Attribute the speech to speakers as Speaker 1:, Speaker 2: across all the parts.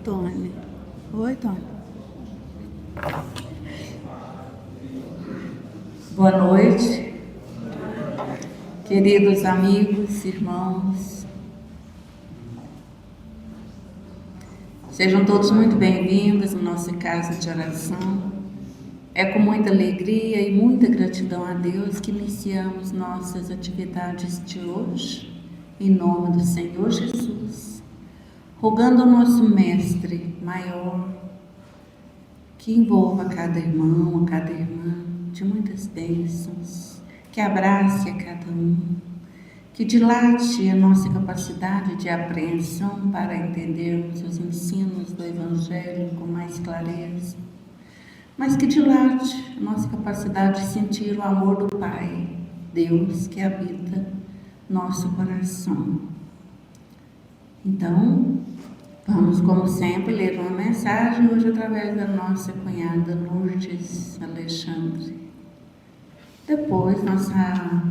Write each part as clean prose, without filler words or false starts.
Speaker 1: Tony. Oi, Tony. Boa noite, queridos amigos, irmãos. Sejam todos muito bem-vindos à nossa casa de oração. É com muita alegria e muita gratidão a Deus que iniciamos nossas atividades de hoje, em nome do Senhor Jesus, rogando ao nosso Mestre maior que envolva cada irmão, a cada irmã de muitas bênçãos, que abrace a cada um, que dilate a nossa capacidade de apreensão para entendermos os ensinos do Evangelho com mais clareza, mas que dilate a nossa capacidade de sentir o amor do Pai, Deus que habita nosso coração. Então, vamos, como sempre, ler uma mensagem hoje através da nossa cunhada Lourdes Alexandre. Depois, nossa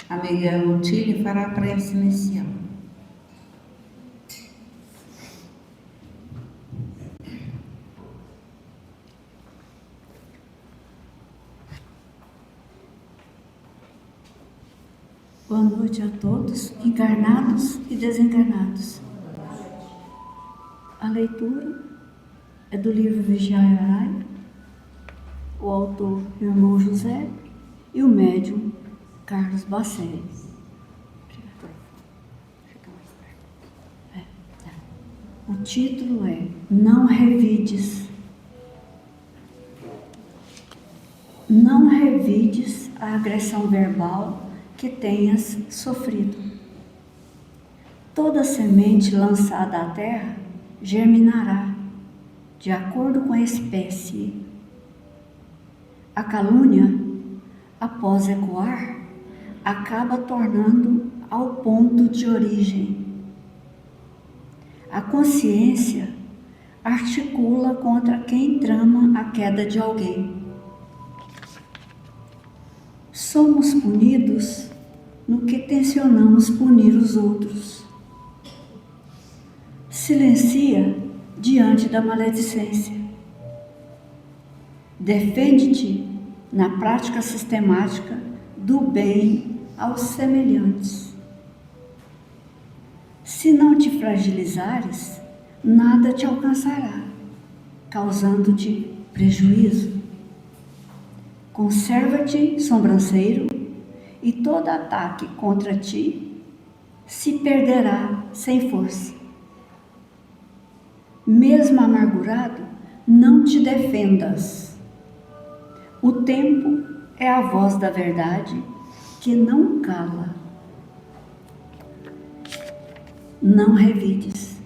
Speaker 1: amiga Otília fará a prece inicial.
Speaker 2: Boa noite a todos, encarnados e desencarnados. A leitura é do livro Vigiai e Orai, o autor Irmão José e o médium Carlos Bacelli. O título é Não revides. Não revides a agressão verbal que tenhas sofrido. Toda semente lançada à terra germinará, de acordo com a espécie. A calúnia, após ecoar, acaba tornando ao ponto de origem. A consciência articula contra quem trama a queda de alguém. Somos punidos no que tensionamos punir os outros. Silencia diante da maledicência. Defende-te na prática sistemática do bem aos semelhantes. Se não te fragilizares, nada te alcançará, causando-te prejuízo. Conserva-te sobranceiro e todo ataque contra ti se perderá sem força. Mesmo amargurado, não te defendas. O tempo é a voz da verdade que não cala. Não revides.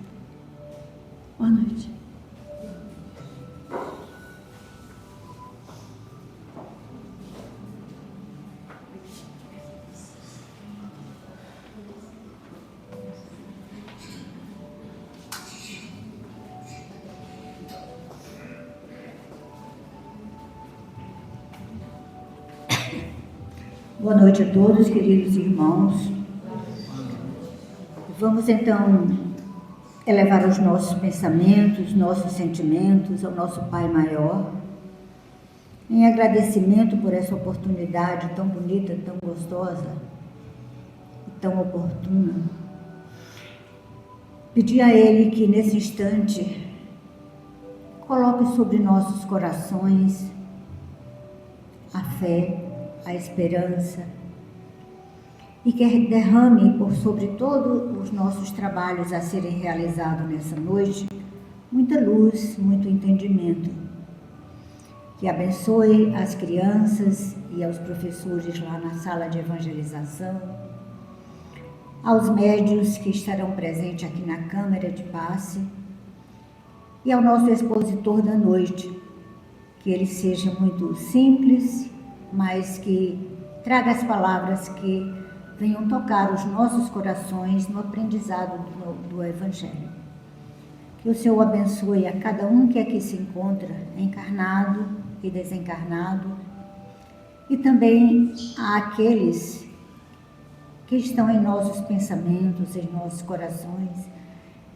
Speaker 2: Boa noite.
Speaker 3: Boa noite a todos, queridos irmãos. Vamos então elevar os nossos pensamentos, nossos sentimentos ao nosso Pai Maior, em agradecimento por essa oportunidade tão bonita, tão gostosa e tão oportuna. Pedir a Ele que nesse instante coloque sobre nossos corações a fé, a esperança, e que derrame por sobre todos os nossos trabalhos a serem realizados nessa noite muita luz, muito entendimento. Que abençoe as crianças e aos professores lá na sala de evangelização, aos médiuns que estarão presentes aqui na câmara de passe e ao nosso expositor da noite, que ele seja muito simples, mas que traga as palavras que venham tocar os nossos corações no aprendizado do Evangelho. Que o Senhor abençoe a cada um que aqui se encontra, encarnado e desencarnado, e também àqueles que estão em nossos pensamentos, em nossos corações,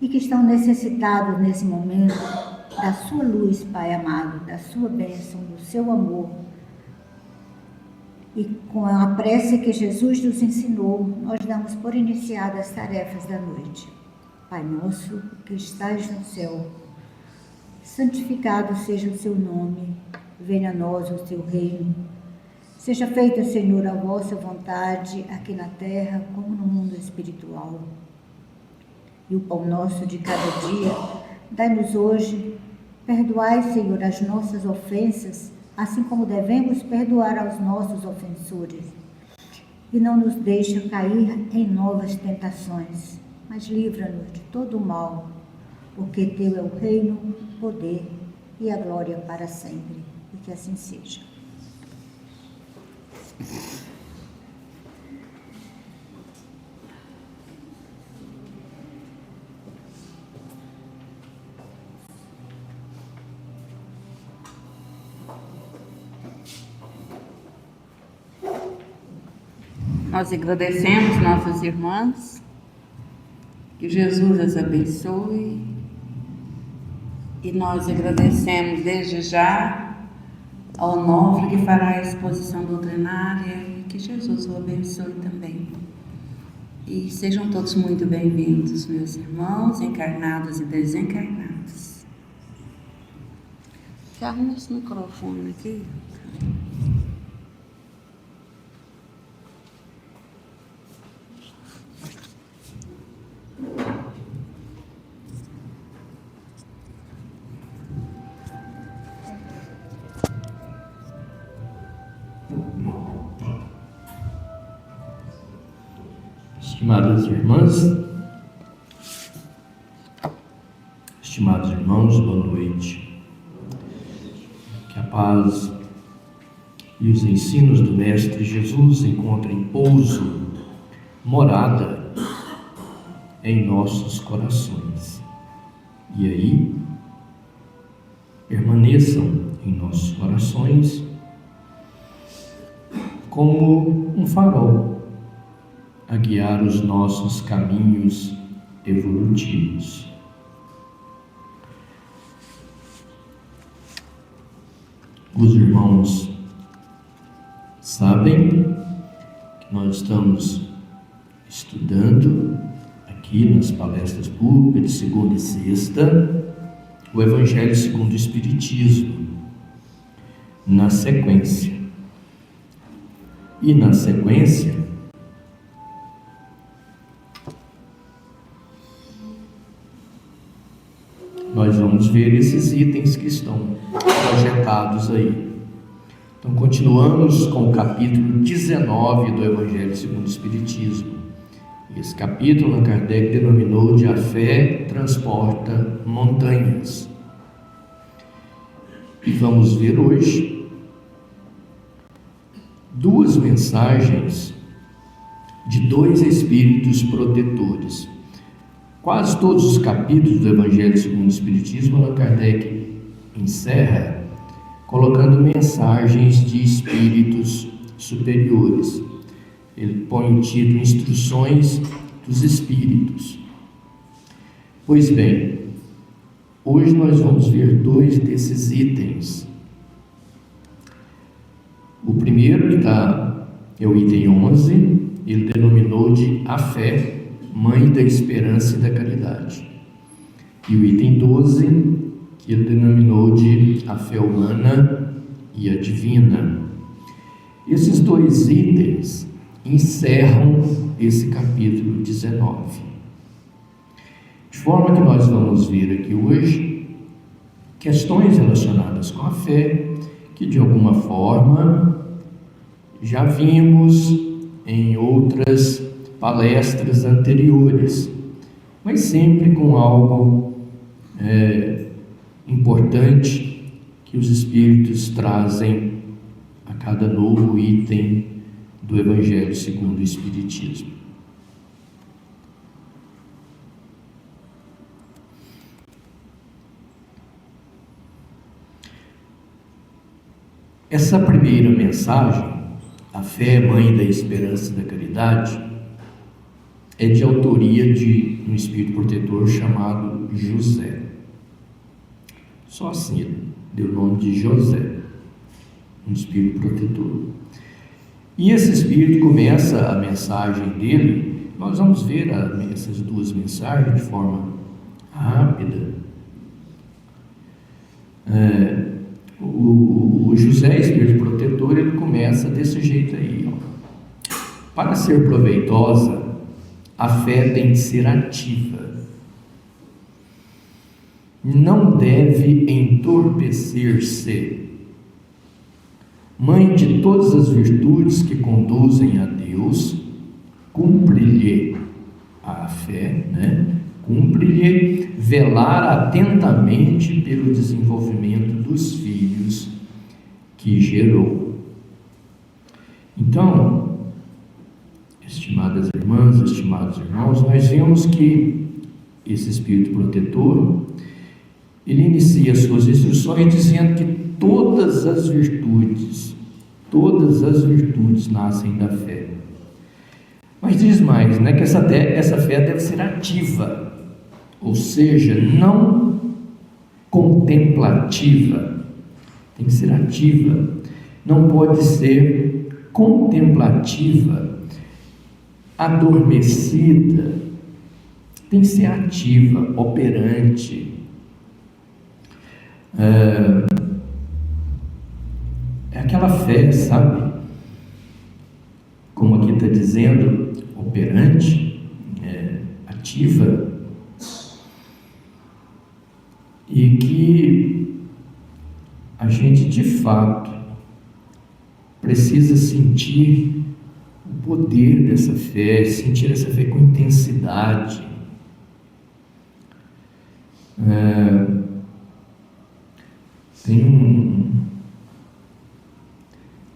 Speaker 3: e que estão necessitados nesse momento da sua luz, Pai amado, da sua bênção, do seu amor. E com a prece que Jesus nos ensinou, nós damos por iniciadas as tarefas da noite. Pai nosso, que estais no céu, santificado seja o seu nome, venha a nós o seu reino. Seja feita, Senhor, a vossa vontade, aqui na terra como no mundo espiritual. E o pão nosso de cada dia, dai-nos hoje. Perdoai, Senhor, as nossas ofensas, assim como devemos perdoar aos nossos ofensores. E não nos deixe cair em novas tentações, mas livra-nos de todo o mal, porque teu é o reino, o poder e a glória para sempre. E que assim seja.
Speaker 1: Nós agradecemos nossas irmãs, que Jesus as abençoe, e nós agradecemos desde já ao Onofre que fará a exposição doutrinária, e que Jesus o abençoe também. E sejam todos muito bem-vindos, meus irmãos, encarnados e desencarnados. Já arruma esse microfone aqui.
Speaker 4: Estimadas irmãs, estimados irmãos, boa noite. Que a paz e os ensinos do Mestre Jesus encontrem pouso, morada em nossos corações. E aí, permaneçam em nossos corações como um farol a guiar os nossos caminhos evolutivos. Os irmãos sabem que nós estamos estudando aqui nas palestras públicas de segunda e sexta o Evangelho segundo o Espiritismo, na sequência. E na sequência, nós vamos ver esses itens que estão projetados aí. Então, continuamos com o capítulo 19 do Evangelho segundo o Espiritismo. Esse capítulo, Allan Kardec denominou de A Fé Transporta Montanhas. E vamos ver hoje duas mensagens de dois espíritos protetores. Quase todos os capítulos do Evangelho segundo o Espiritismo, Allan Kardec encerra colocando mensagens de espíritos superiores. Ele põe o título Instruções dos Espíritos. Pois bem, hoje nós vamos ver dois desses itens. O primeiro, que é o item 11, ele denominou de A Fé, Mãe da Esperança e da Caridade. E o item 12, que ele denominou de A Fé Humana e a Divina. Esses dois itens encerram esse capítulo 19. De forma que nós vamos ver aqui hoje questões relacionadas com a fé, que de alguma forma já vimos em outras palestras anteriores, mas sempre com algo importante que os Espíritos trazem a cada novo item do Evangelho segundo o Espiritismo. Essa primeira mensagem, a fé, mãe da esperança e da caridade, é de autoria de um espírito protetor chamado José. Só assim ele deu o nome de José, um espírito protetor. E esse espírito começa a mensagem dele. Nós vamos ver essas duas mensagens de forma rápida. O José, espírito protetor, ele começa desse jeito aí, ó. Para ser proveitosa, a fé tem de ser ativa. Não deve entorpecer-se. Mãe de todas as virtudes que conduzem a Deus, cumpre-lhe a fé, cumpre-lhe velar atentamente pelo desenvolvimento dos filhos que gerou. Então, estimadas irmãs, estimados irmãos, nós vemos que esse espírito protetor, ele inicia suas instruções dizendo que todas as virtudes nascem da fé. Mas diz mais, que essa fé deve ser ativa, ou seja, não contemplativa. Tem que ser ativa, não pode ser contemplativa, adormecida. Tem que ser ativa, operante. É aquela fé, sabe? Como aqui está dizendo, operante, ativa, e que a gente de fato precisa sentir o poder dessa fé, sentir essa fé com intensidade. Tem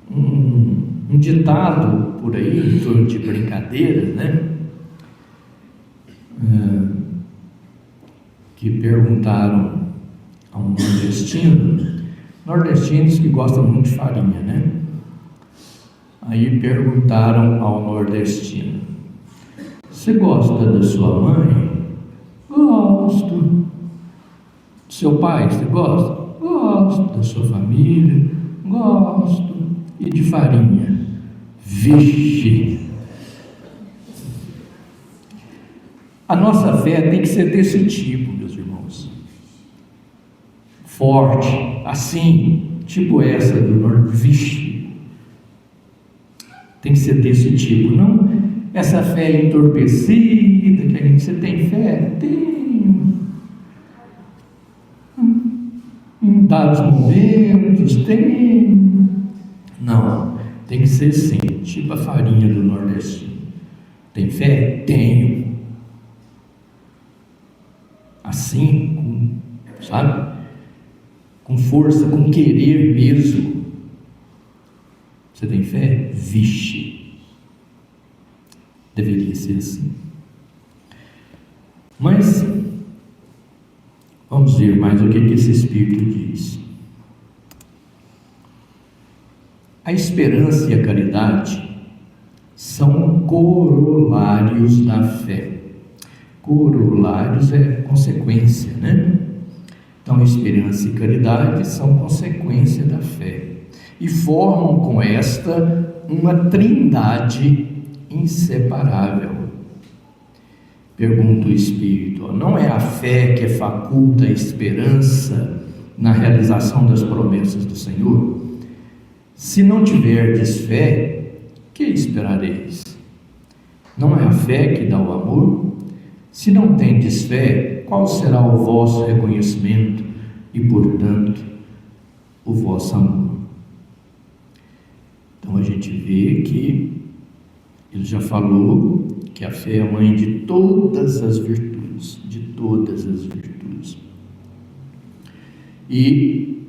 Speaker 4: um ditado por aí, em torno de brincadeira, que perguntaram a um nordestinos que gostam muito de farinha, Aí perguntaram ao nordestino: você gosta da sua mãe? Gosto. Do seu pai, você gosta? Gosto. Da sua família? Gosto. E de farinha? Vixe! A nossa fé tem que ser desse tipo, meus irmãos. Forte, assim, tipo essa do norte. Vixe! Tem que ser desse tipo, não essa fé entorpecida, que a gente, você tem fé? Tenho. Em dados momentos, tenho. Não, tem que ser assim, tipo a farinha do nordestino. Tem fé? Tenho. Assim, sabe? Com força, com querer mesmo. Você tem fé? Vixe! Deveria ser assim. Mas vamos ver mais o que esse Espírito diz. A esperança e a caridade são corolários da fé. Corolários é consequência, Então, esperança e caridade são consequência da fé e formam com esta uma trindade inseparável. Pergunta o Espírito: não é a fé que faculta a esperança na realização das promessas do Senhor? Se não tiverdes fé, que esperareis? Não é a fé que dá o amor? Se não tendes fé, qual será o vosso reconhecimento e, portanto, o vosso amor? Então a gente vê que ele já falou que a fé é a mãe de todas as virtudes, E,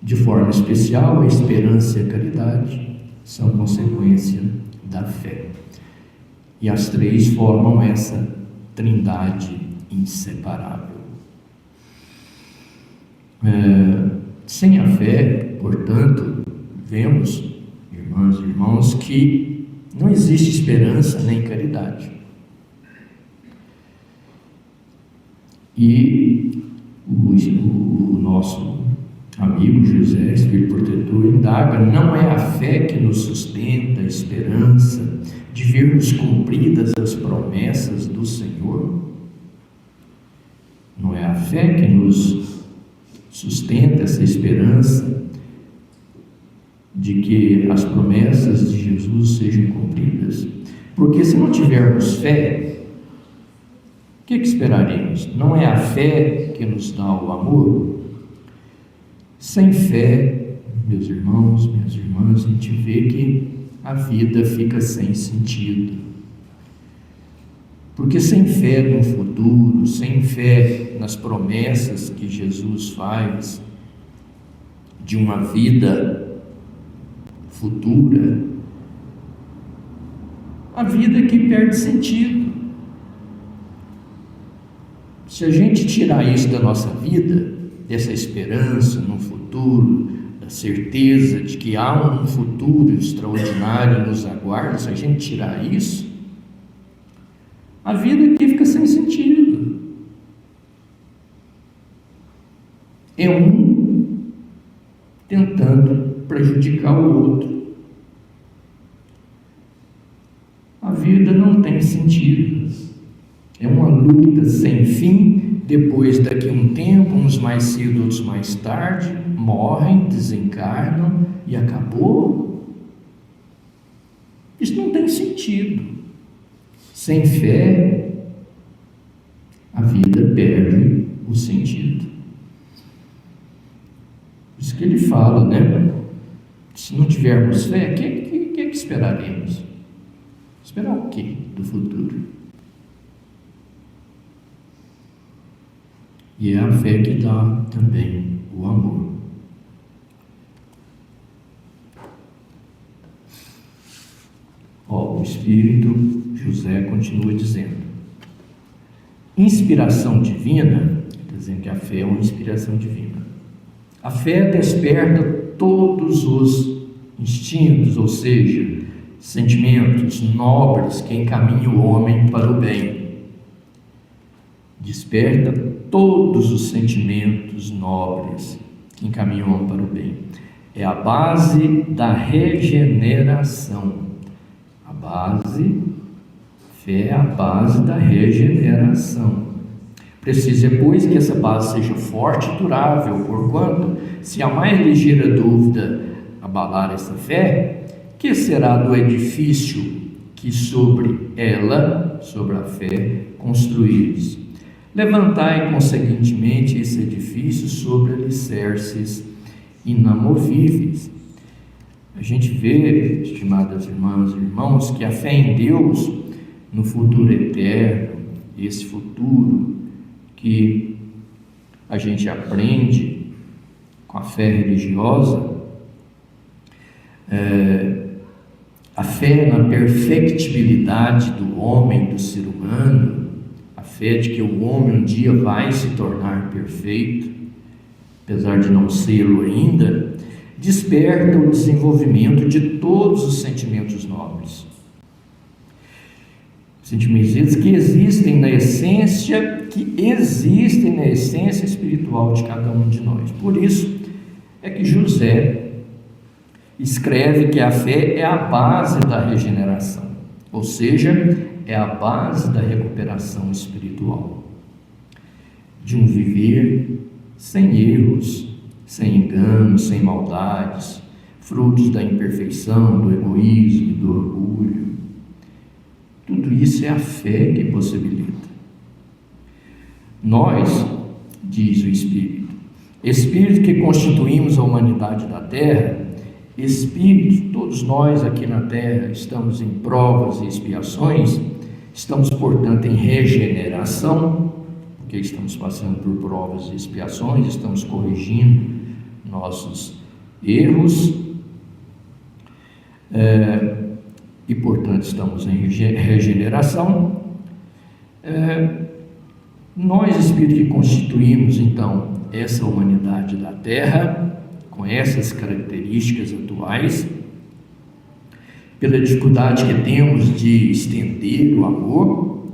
Speaker 4: de forma especial, a esperança e a caridade são consequência da fé. E as três formam essa trindade inseparável. Sem a fé, portanto, vemos, irmãs e irmãos, que não existe esperança nem caridade. E o nosso amigo José, Espírito Protetor, indaga: não é a fé que nos sustenta a esperança de vermos cumpridas as promessas do Senhor? Não é a fé que nos sustenta essa esperança de que as promessas de Jesus sejam cumpridas? Porque se não tivermos fé, o que esperaremos? Não é a fé que nos dá o amor? Sem fé, meus irmãos, minhas irmãs, a gente vê que a vida fica sem sentido. Porque sem fé no futuro, sem fé nas promessas que Jesus faz de uma vida futura, a vida aqui perde sentido. Se a gente tirar isso da nossa vida, dessa esperança no futuro, da certeza de que há um futuro extraordinário nos aguarda, se a gente tirar isso, a vida aqui fica sem sentido. É um tentando prejudicar o outro. A vida não tem sentido. É uma luta sem fim. Depois, daqui a um tempo, uns mais cedo, outros mais tarde, morrem, desencarnam e acabou. Isso não tem sentido. Sem fé, a vida perde o sentido. Isso que ele fala, né? Se não tivermos fé, o que esperaremos? Esperar o quê do futuro? E é a fé que dá também o amor. O Espírito José continua dizendo: inspiração divina, dizendo que a fé é uma inspiração divina. A fé desperta todos os instintos, ou seja, sentimentos nobres que encaminham o homem para o bem. Desperta todos os sentimentos nobres que encaminham o homem para o bem. É a base da regeneração. Fé é a base da regeneração. Precisa, pois, que essa base seja forte e durável, porquanto, se a mais ligeira dúvida abalar essa fé, que será do edifício que sobre ela, sobre a fé, construíres? Levantai, conseguintemente, esse edifício sobre alicerces inamovíveis. A gente vê, estimadas irmãs e irmãos, que a fé em Deus, no futuro eterno, esse futuro que a gente aprende com a fé religiosa, a fé na perfectibilidade do homem, do ser humano, a fé de que o homem um dia vai se tornar perfeito, apesar de não sê-lo ainda, desperta o desenvolvimento de todos os sentimentos nobres. Sentimentos que existem na essência espiritual de cada um de nós. Por isso é que José escreve que a fé é a base da regeneração, ou seja, é a base da recuperação espiritual, de um viver sem erros, sem enganos, sem maldades, frutos da imperfeição, do egoísmo e do orgulho. Tudo isso é a fé que possibilita. Nós, diz o Espírito que constituímos a humanidade da Terra, Espírito, todos nós aqui na Terra estamos em provas e expiações, estamos, portanto, em regeneração, porque estamos passando por provas e expiações, estamos corrigindo nossos erros, e, portanto, estamos em regeneração. Nós, Espírito, que constituímos, então, essa humanidade da Terra, com essas características atuais, pela dificuldade que temos de estender o amor,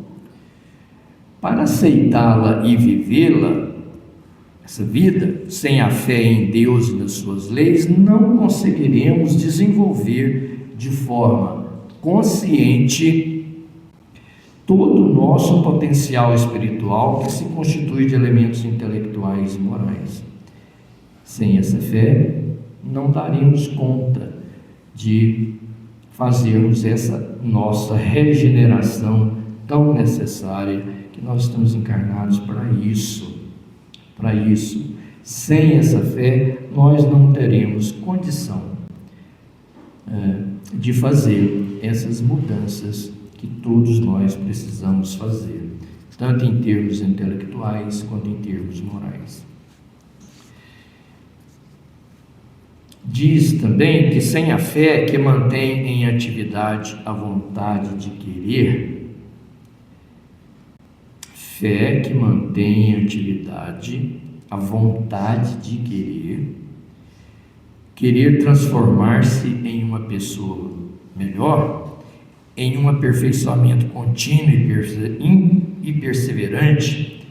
Speaker 4: Para aceitá-la e vivê-la, essa vida, sem a fé em Deus e nas suas leis, não conseguiremos desenvolver de forma consciente todo o nosso potencial espiritual, que se constitui de elementos intelectuais e morais. Sem essa fé, não daremos conta de fazermos essa nossa regeneração tão necessária, que nós estamos encarnados para isso. Para isso, sem essa fé, nós não teremos condição de fazer essas mudanças que todos nós precisamos fazer, tanto em termos intelectuais quanto em termos morais. Diz também que sem a fé que mantém em atividade a vontade de querer, fé que mantém em atividade a vontade de querer transformar-se em uma pessoa melhor, em um aperfeiçoamento contínuo e perseverante,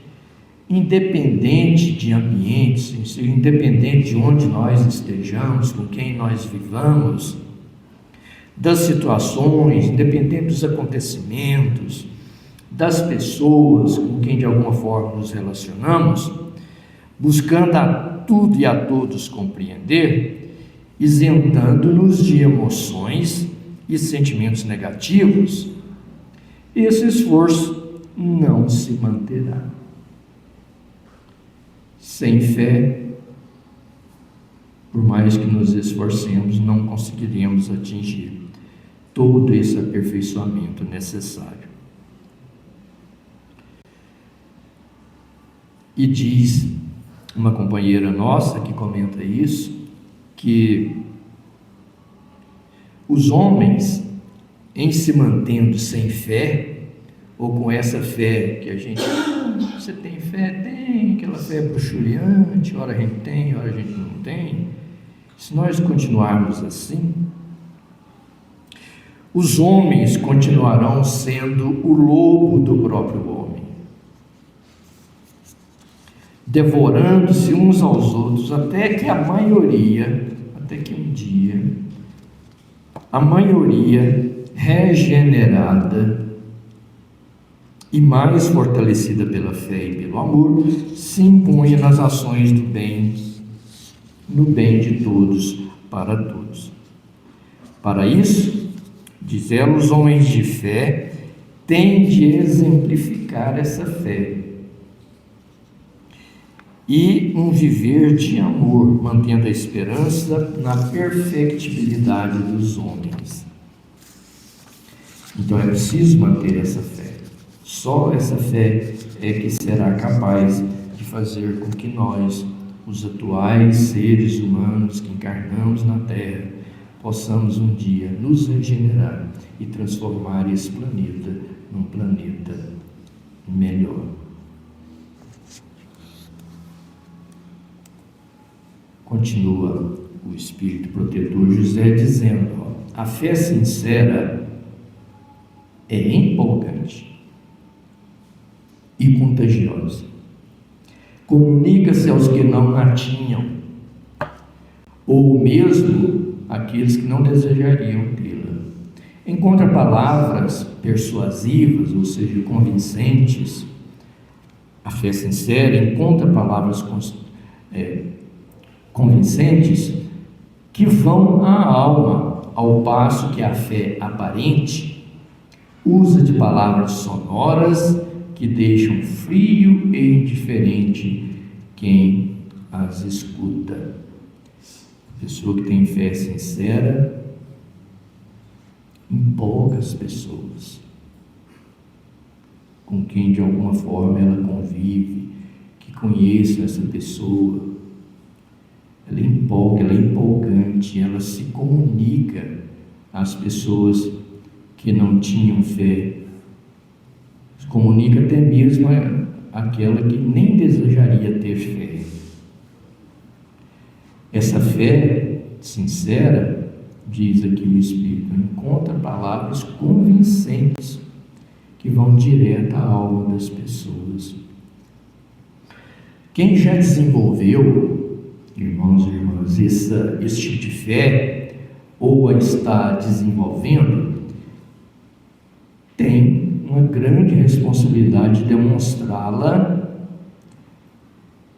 Speaker 4: independente de ambientes, independente de onde nós estejamos, com quem nós vivamos, das situações, independente dos acontecimentos, das pessoas com quem de alguma forma nos relacionamos, buscando a tudo e a todos compreender, isentando-nos de emoções e sentimentos negativos, esse esforço não se manterá. Sem fé, por mais que nos esforcemos, não conseguiremos atingir todo esse aperfeiçoamento necessário. E diz uma companheira nossa que comenta isso, que os homens, em se mantendo sem fé, ou com essa fé que a gente, você tem fé? Tem, aquela fé bruxuriante, ora a gente tem, ora a gente não tem. Se nós continuarmos assim, os homens continuarão sendo o lobo do próprio homem, devorando-se uns aos outros, até que um dia, a maioria regenerada e mais fortalecida pela fé e pelo amor, se impunha nas ações do bem, no bem de todos, para todos. Para isso, diz ela, os homens de fé têm de exemplificar essa fé e um viver de amor, mantendo a esperança na perfectibilidade dos homens. Então é preciso manter essa fé. Só essa fé é que será capaz de fazer com que nós, os atuais seres humanos que encarnamos na Terra, possamos um dia nos regenerar e transformar esse planeta num planeta melhor. Continua o Espírito Protetor José dizendo, a fé sincera é empolgante e contagiosa. Comunica-se aos que não a tinham, ou mesmo àqueles que não desejariam tê-la. Encontra palavras persuasivas, ou seja, convincentes. A fé sincera encontra palavras convincentes que vão à alma, ao passo que a fé aparente usa de palavras sonoras que deixam frio e indiferente quem as escuta. A pessoa que tem fé sincera empolga as pessoas com quem de alguma forma ela convive, que conheça essa pessoa. Ela empolga, ela é empolgante, ela se comunica às pessoas que não tinham fé. Se comunica até mesmo àquela que nem desejaria ter fé. Essa fé sincera, diz aqui o Espírito, encontra palavras convincentes que vão direto à alma das pessoas. Quem já desenvolveu, irmãos e irmãs, esse tipo de fé, ou a está desenvolvendo, tem uma grande responsabilidade de demonstrá-la.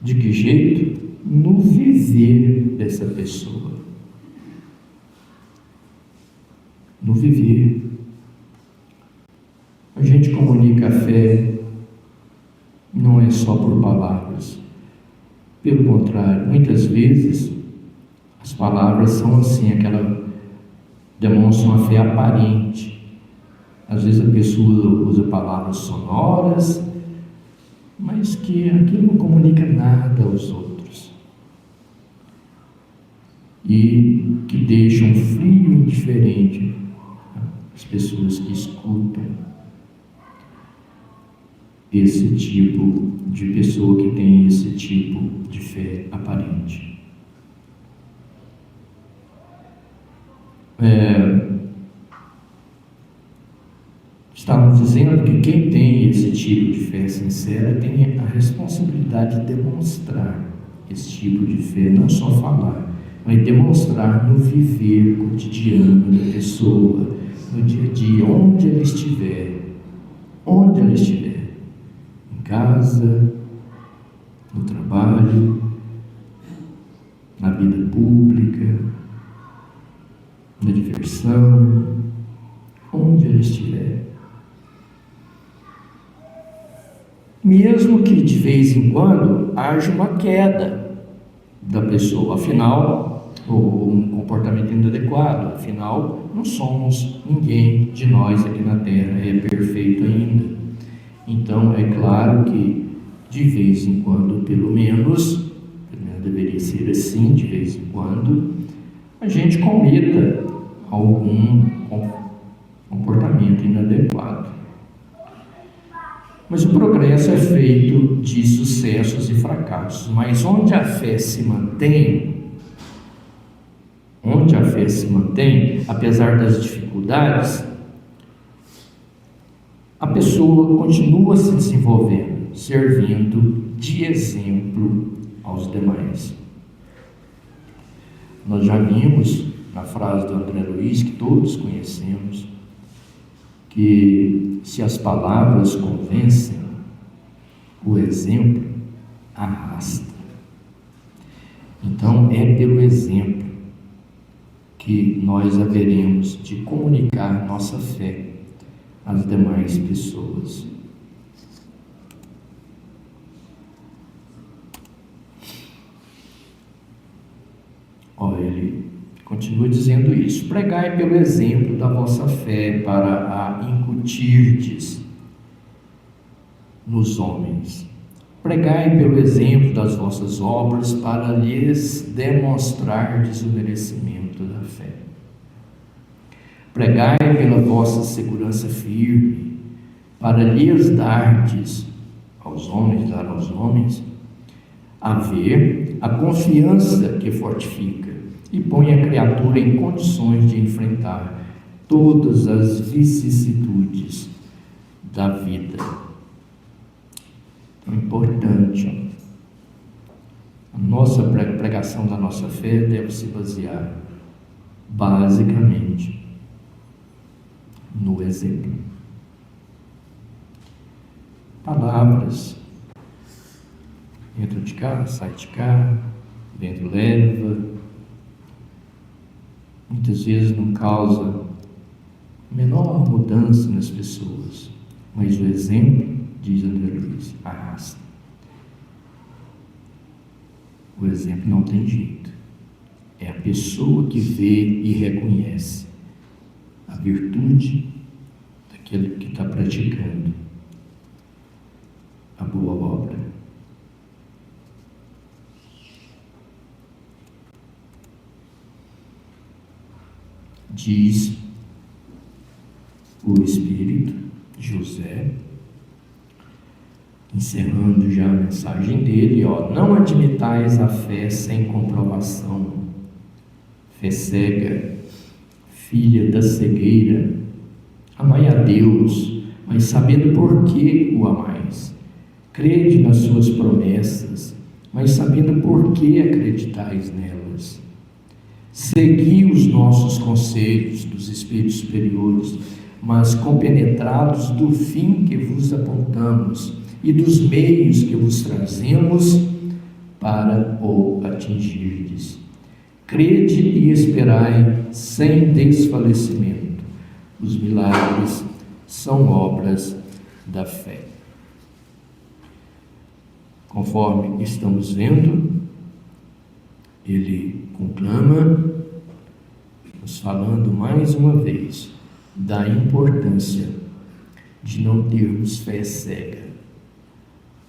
Speaker 4: De que jeito? No viver dessa pessoa. No viver. A gente comunica a fé, não é só por palavras. Pelo contrário, muitas vezes as palavras são assim, demonstram uma fé aparente. Às vezes a pessoa usa palavras sonoras, mas que aquilo não comunica nada aos outros. E que deixam frio e indiferente as pessoas que escutam. Esse tipo de pessoa que tem esse tipo de fé aparente. Estamos dizendo que quem tem esse tipo de fé sincera tem a responsabilidade de demonstrar esse tipo de fé, não só falar, mas demonstrar no viver cotidiano da pessoa, no dia a dia, onde ela estiver, em casa, no trabalho, na vida pública, na diversão, onde ela estiver. Mesmo que de vez em quando haja uma queda da pessoa, afinal, ou um comportamento inadequado, afinal, não somos ninguém de nós aqui na Terra é perfeito ainda. Então, é claro que de vez em quando, pelo menos deveria ser assim, de vez em quando, a gente cometa algum comportamento inadequado. Mas o progresso é feito de sucessos e fracassos. Mas onde a fé se mantém, apesar das dificuldades, a pessoa continua se desenvolvendo, servindo de exemplo aos demais. Nós já vimos na frase do André Luiz, que todos conhecemos, que se as palavras convencem, o exemplo arrasta. Então é pelo exemplo que nós haveremos de comunicar nossa fé às demais pessoas. Ele continua dizendo isso: pregai pelo exemplo da vossa fé para a incutirdes nos homens. Pregai pelo exemplo das vossas obras para lhes demonstrardes o merecimento da fé. Pregai pela vossa segurança firme para lhes dardes aos homens, a ver a confiança que fortifica e põe a criatura em condições de enfrentar todas as vicissitudes da vida. Então, é importante, a nossa pregação da nossa fé deve se basear basicamente no exemplo. Palavras: entra de cá, sai de cá, vento leva, muitas vezes não causa a menor mudança nas pessoas, mas o exemplo, diz André Luiz, arrasta. O exemplo não tem jeito, é a pessoa que vê e reconhece a virtude daquele que está praticando a boa obra. Diz o Espírito, José, encerrando já a mensagem dele, não admitais a fé sem comprovação, fé cega, filha da cegueira. Amai a Deus, mas sabendo por que o amais. Crede nas suas promessas, mas sabendo por que acreditais nelas. Segui os nossos conselhos dos espíritos superiores, mas compenetrados do fim que vos apontamos e dos meios que vos trazemos para o atingirdes. Crede e esperai sem desfalecimento. Os milagres são obras da fé. Conforme estamos vendo, ele conclama, nos falando mais uma vez da importância de não termos fé cega.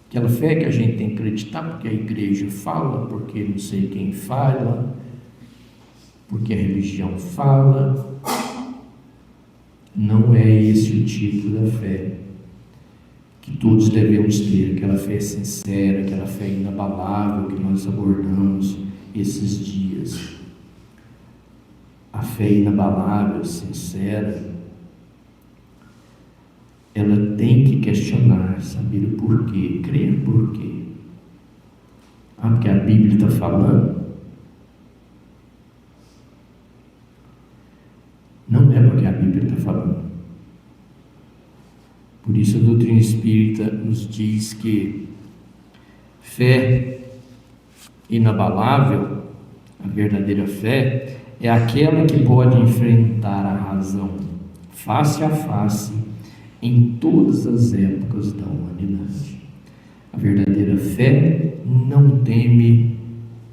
Speaker 4: Aquela fé que a gente tem que acreditar porque a igreja fala, porque não sei quem fala, porque a religião fala. Não é esse o tipo da fé que todos devemos ter, aquela fé sincera, aquela fé inabalável que nós abordamos esses dias. A fé inabalável, sincera, ela tem que questionar, saber o porquê, crer por quê. Porque a Bíblia está falando? Não é porque a Bíblia está falando. Por isso a doutrina espírita nos diz que fé inabalável, a verdadeira fé, é aquela que pode enfrentar a razão face a face em todas as épocas da humanidade. A verdadeira fé não teme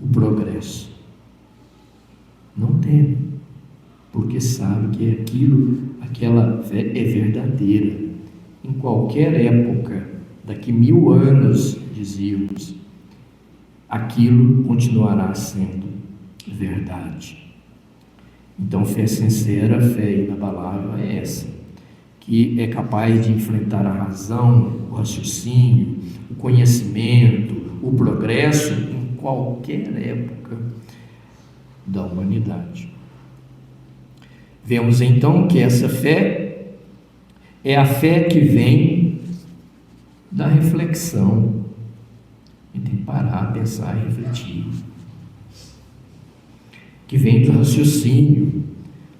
Speaker 4: o progresso. Não teme, porque sabe que aquela fé é verdadeira. Em qualquer época, daqui 1000 anos, dizíamos, aquilo continuará sendo verdade. Então, fé sincera, fé inabalável é essa, que é capaz de enfrentar a razão, o raciocínio, o conhecimento, o progresso em qualquer época da humanidade. Vemos então que essa fé é a fé que vem da reflexão. E tem que parar, pensar e refletir. Que vem do raciocínio,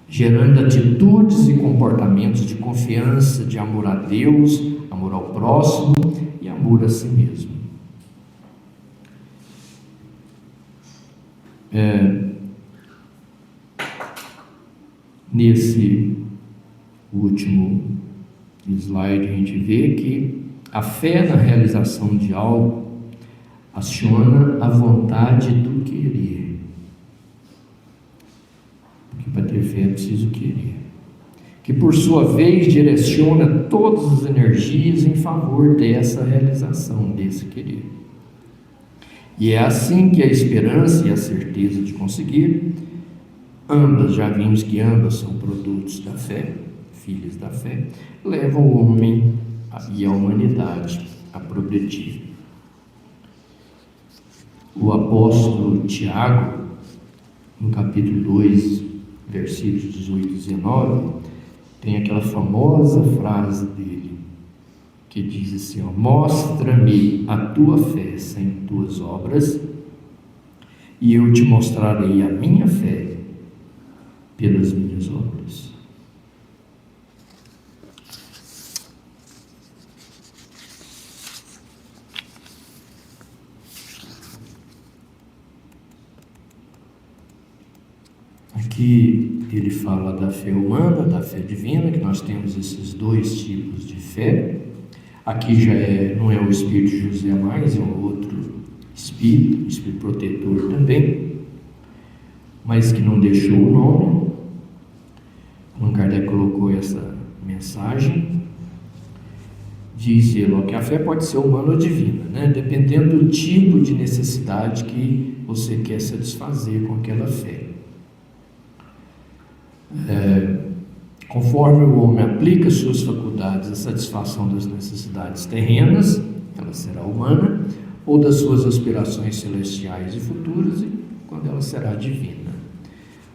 Speaker 4: gerando atitudes e comportamentos de confiança, de amor a Deus, amor ao próximo e amor a si mesmo. Nesse último slide a gente vê que a fé na realização de algo aciona a vontade do querer. Porque para ter fé é preciso querer. Que por sua vez direciona todas as energias em favor dessa realização, desse querer. E é assim que a esperança e a certeza de conseguir, ambas, já vimos que ambas são produtos da fé, filhos da fé, levam o homem e a humanidade a progredir. O apóstolo Tiago, no capítulo 2, versículos 18 e 19, tem aquela famosa frase dele, que diz assim, mostra-me a tua fé sem tuas obras, e eu te mostrarei a minha fé pelas minhas obras. Aqui ele fala da fé humana, da fé divina, que nós temos esses dois tipos de fé. Aqui já não é o Espírito José mais, é um outro Espírito, Espírito protetor também, mas que não deixou o nome. Allan Kardec colocou essa mensagem, diz ele que a fé pode ser humana ou divina, né? Dependendo do tipo de necessidade que você quer satisfazer com aquela fé. Conforme o homem aplica suas faculdades à satisfação das necessidades terrenas, ela será humana, ou das suas aspirações celestiais e futuras, quando ela será divina.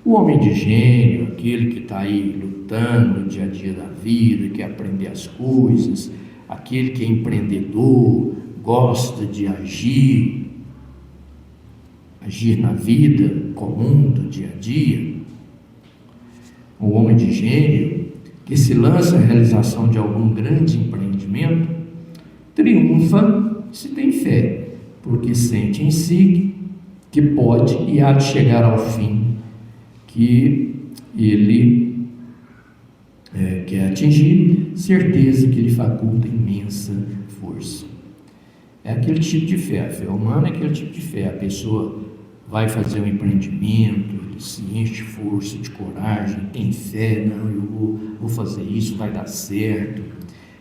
Speaker 4: O homem de gênio, aquele que está aí lutando no dia a dia da vida, quer aprender as coisas, aquele que é empreendedor, gosta de agir na vida comum do dia a dia. O homem de gênio, que se lança à realização de algum grande empreendimento, triunfa se tem fé, porque sente em si que pode e há de chegar ao fim que ele quer atingir, certeza que lhe faculta imensa força. É aquele tipo de fé. A fé humana é aquele tipo de fé. A pessoa vai fazer um empreendimento, ele se enche de força, de coragem, tem fé, não, eu vou fazer isso, vai dar certo.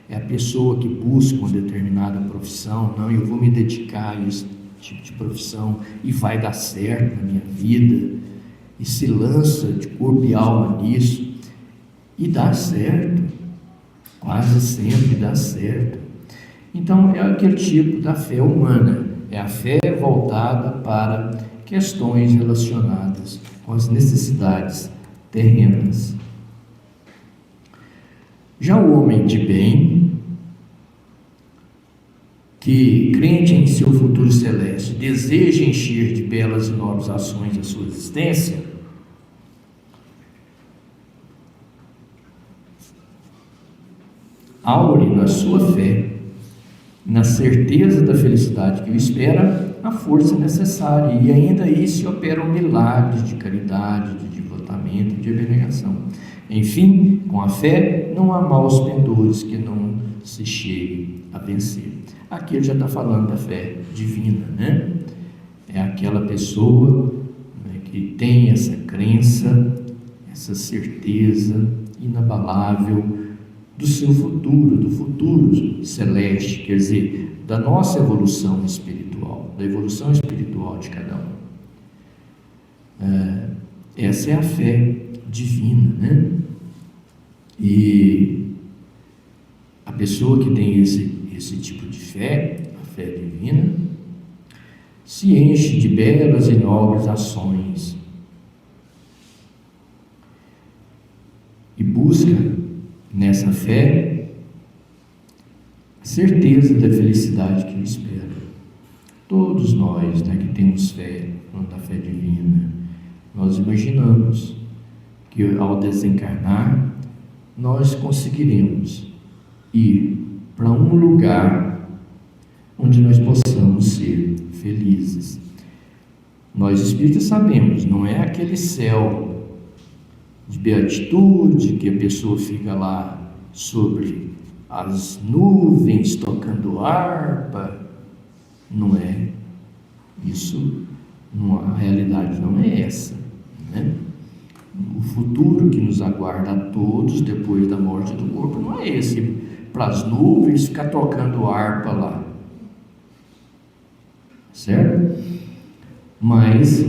Speaker 4: É a pessoa que busca uma determinada profissão, não, eu vou me dedicar a esse tipo de profissão e vai dar certo na minha vida, e se lança de corpo e alma nisso, e dá certo, quase sempre dá certo. Então é aquele tipo da fé humana, é a fé voltada para questões relacionadas com as necessidades terrenas. Já o homem de bem, que, crente em seu futuro celeste, deseja encher de belas e nobres ações a sua existência, aure na sua fé, na certeza da felicidade que o espera, a força necessária, e ainda aí se operam milagres de caridade, de devotamento, de abnegação. Enfim, com a fé não há maus pendores que não se chegue a vencer. Aqui ele já está falando da fé divina, né? É aquela pessoa, né, que tem essa crença, essa certeza inabalável do seu futuro, do futuro celeste, quer dizer, da nossa evolução espiritual, da evolução espiritual de cada um. Essa é a fé divina, né? E a pessoa que tem esse tipo de fé, a fé divina, se enche de belas e nobres ações e busca nessa fé a certeza da felicidade que o espera. Todos nós, né, que temos fé, falando da fé divina, nós imaginamos que ao desencarnar nós conseguiremos ir para um lugar onde nós possamos ser felizes. Nós espíritas sabemos, não é aquele céu de beatitude que a pessoa fica lá sobre as nuvens tocando harpa. Não é isso, a realidade não é essa, né? O futuro que nos aguarda a todos depois da morte do corpo não é esse, para as nuvens ficar tocando harpa lá, certo? Mas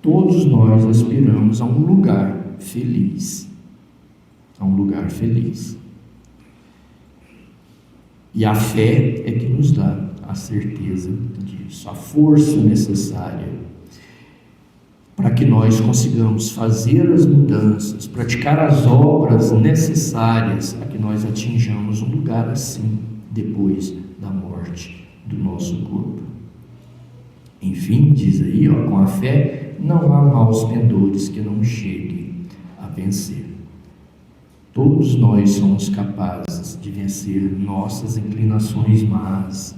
Speaker 4: todos nós aspiramos a um lugar feliz, a um lugar feliz. E a fé é que nos dá a certeza disso, a força necessária para que nós consigamos fazer as mudanças, praticar as obras necessárias para que nós atinjamos um lugar assim depois da morte do nosso corpo. Enfim, diz aí, com a fé não há maus pendores que não cheguem a vencer. Todos nós somos capazes de vencer nossas inclinações más.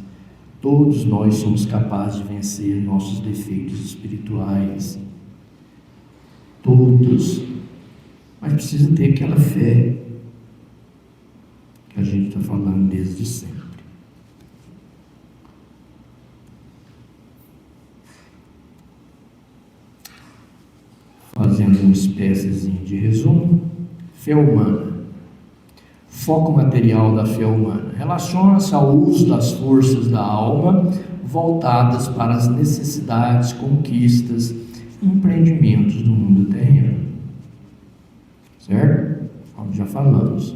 Speaker 4: Todos nós somos capazes de vencer nossos defeitos espirituais. Todos. Mas precisa ter aquela fé que a gente está falando desde sempre. Fazendo uma espéciezinha de resumo, fé humana. Foco material da fé humana relaciona-se ao uso das forças da alma voltadas para as necessidades, conquistas, empreendimentos do mundo terreno. Certo? Como já falamos.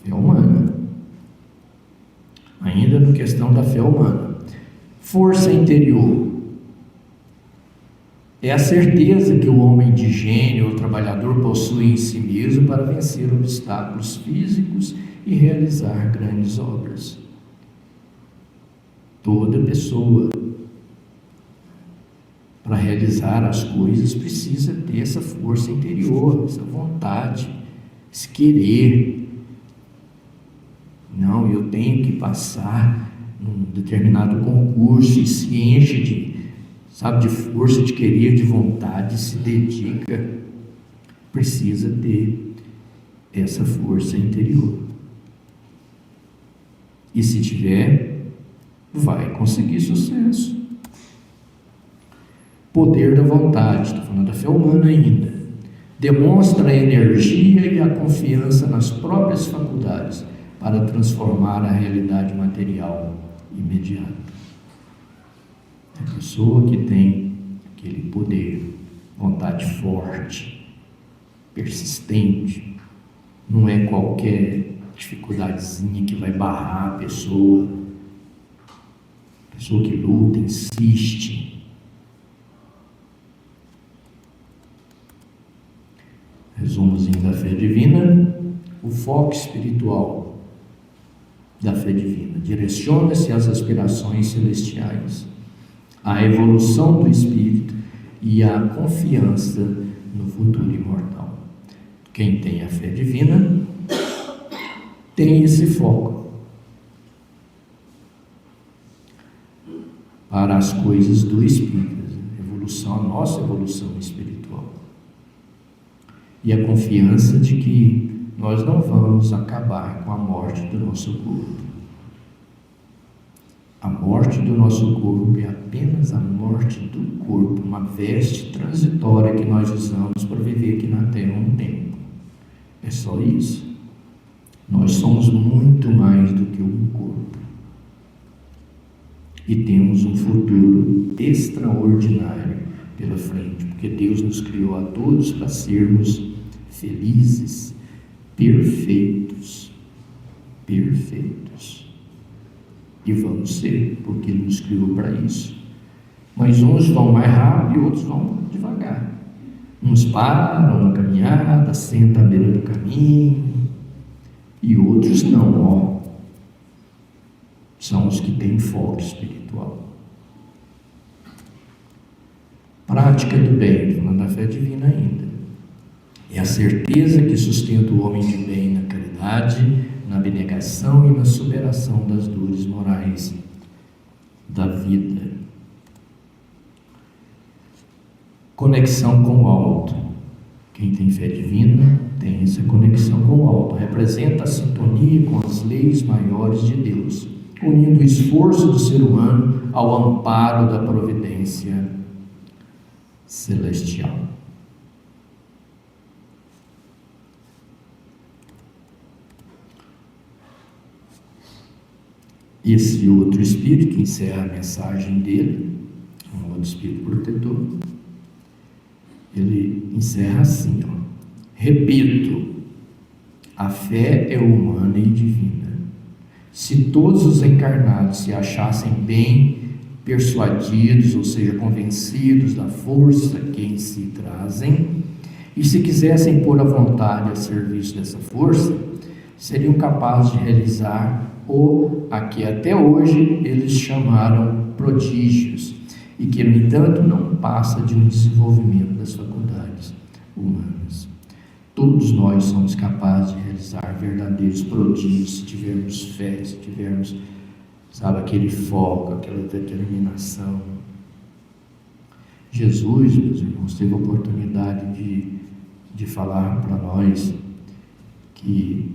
Speaker 4: Fé humana. Ainda na questão da fé humana. Força interior. É a certeza que o homem de gênio ou trabalhador possui em si mesmo para vencer obstáculos físicos e realizar grandes obras. Toda pessoa, para realizar as coisas, precisa ter essa força interior, essa vontade, esse querer. Não, eu tenho que passar num determinado concurso e se enche de força, de querer, de vontade, se dedica. Precisa ter essa força interior. E se tiver, vai conseguir sucesso. Poder da vontade, estou falando da fé humana ainda, demonstra a energia e a confiança nas próprias faculdades para transformar a realidade material imediata. A pessoa que tem aquele poder, vontade forte, persistente, não é qualquer dificuldadezinha que vai barrar a pessoa que luta, insiste. Resumozinho da fé divina: o foco espiritual da fé divina direciona-se às aspirações celestiais, à evolução do espírito e à confiança no futuro imortal. Quem tem a fé divina tem esse foco para as coisas do espírito, a nossa evolução espiritual. E a confiança de que nós não vamos acabar com a morte do nosso corpo. A morte do nosso corpo é apenas a morte do corpo, uma veste transitória que nós usamos para viver aqui na Terra um tempo. É só isso. Nós somos muito mais do que um corpo. E temos um futuro extraordinário pela frente, porque Deus nos criou a todos para sermos felizes, perfeitos. E vamos ser, porque Ele nos criou para isso. Mas uns vão mais rápido e outros vão devagar. Uns param na caminhada, sentam à beira do caminho, e outros não, são os que têm foco espiritual. Prática do bem, falando da fé divina ainda, é a certeza que sustenta o homem de bem na caridade, na abnegação e na superação das dores morais da vida. Conexão com o alto. Quem tem fé divina tem essa conexão com o alto, representa a sintonia com as leis maiores de Deus, unindo o esforço do ser humano ao amparo da providência celestial. Esse outro espírito que encerra a mensagem dele, um outro espírito protetor, ele encerra assim, repito, a fé é humana e divina. Se todos os encarnados se achassem bem persuadidos, ou seja, convencidos da força que em si trazem, e se quisessem pôr a vontade a serviço dessa força, seriam capazes de realizar a que até hoje eles chamaram prodígios, e que, no entanto, não passa de um desenvolvimento das faculdades humanas. Todos nós somos capazes de realizar verdadeiros prodígios se tivermos fé, se tivermos, aquele foco, aquela determinação. Jesus, meus irmãos, teve a oportunidade de falar para nós que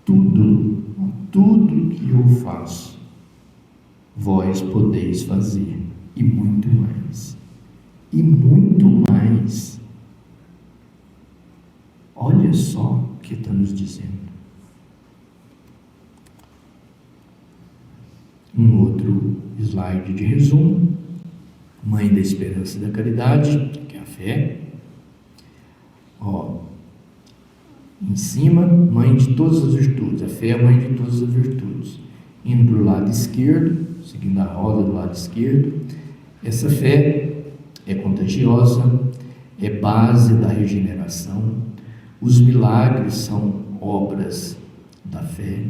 Speaker 4: tudo que eu faço, vós podeis fazer, e muito mais. E muito mais. Olha só o que está nos dizendo. Um outro slide de resumo. Mãe da esperança e da caridade, que é a fé. Em cima, mãe de todas as virtudes. A fé é a mãe de todas as virtudes. Indo para o lado esquerdo, seguindo a roda do lado esquerdo, essa fé é contagiosa, é base da regeneração. Os milagres são obras da fé.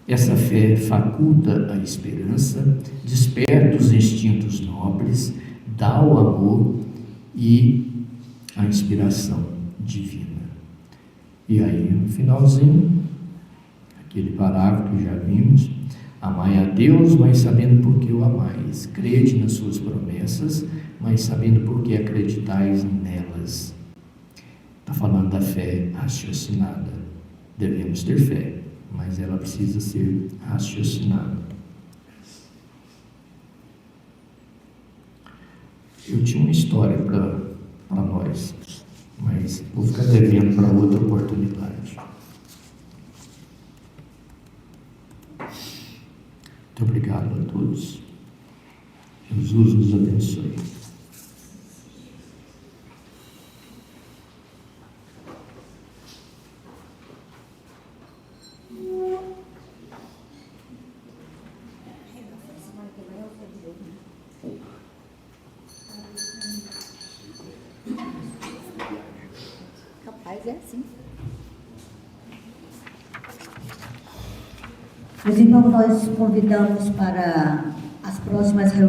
Speaker 4: Essa fé faculta a esperança, desperta os instintos nobres, dá o amor e a inspiração divina. E aí, no finalzinho, aquele parágrafo que já vimos: amai a Deus, mas sabendo por que o amais. Crede nas suas promessas, mas sabendo por que acreditais nelas. Está falando da fé raciocinada. Devemos ter fé, mas ela precisa ser raciocinada. Eu tinha uma história para nós, mas vou ficar devendo para outra oportunidade. Muito obrigado a todos. Jesus nos abençoe.
Speaker 3: Capaz é assim.
Speaker 2: Meus irmãos, nós convidamos para as próximas reuniões.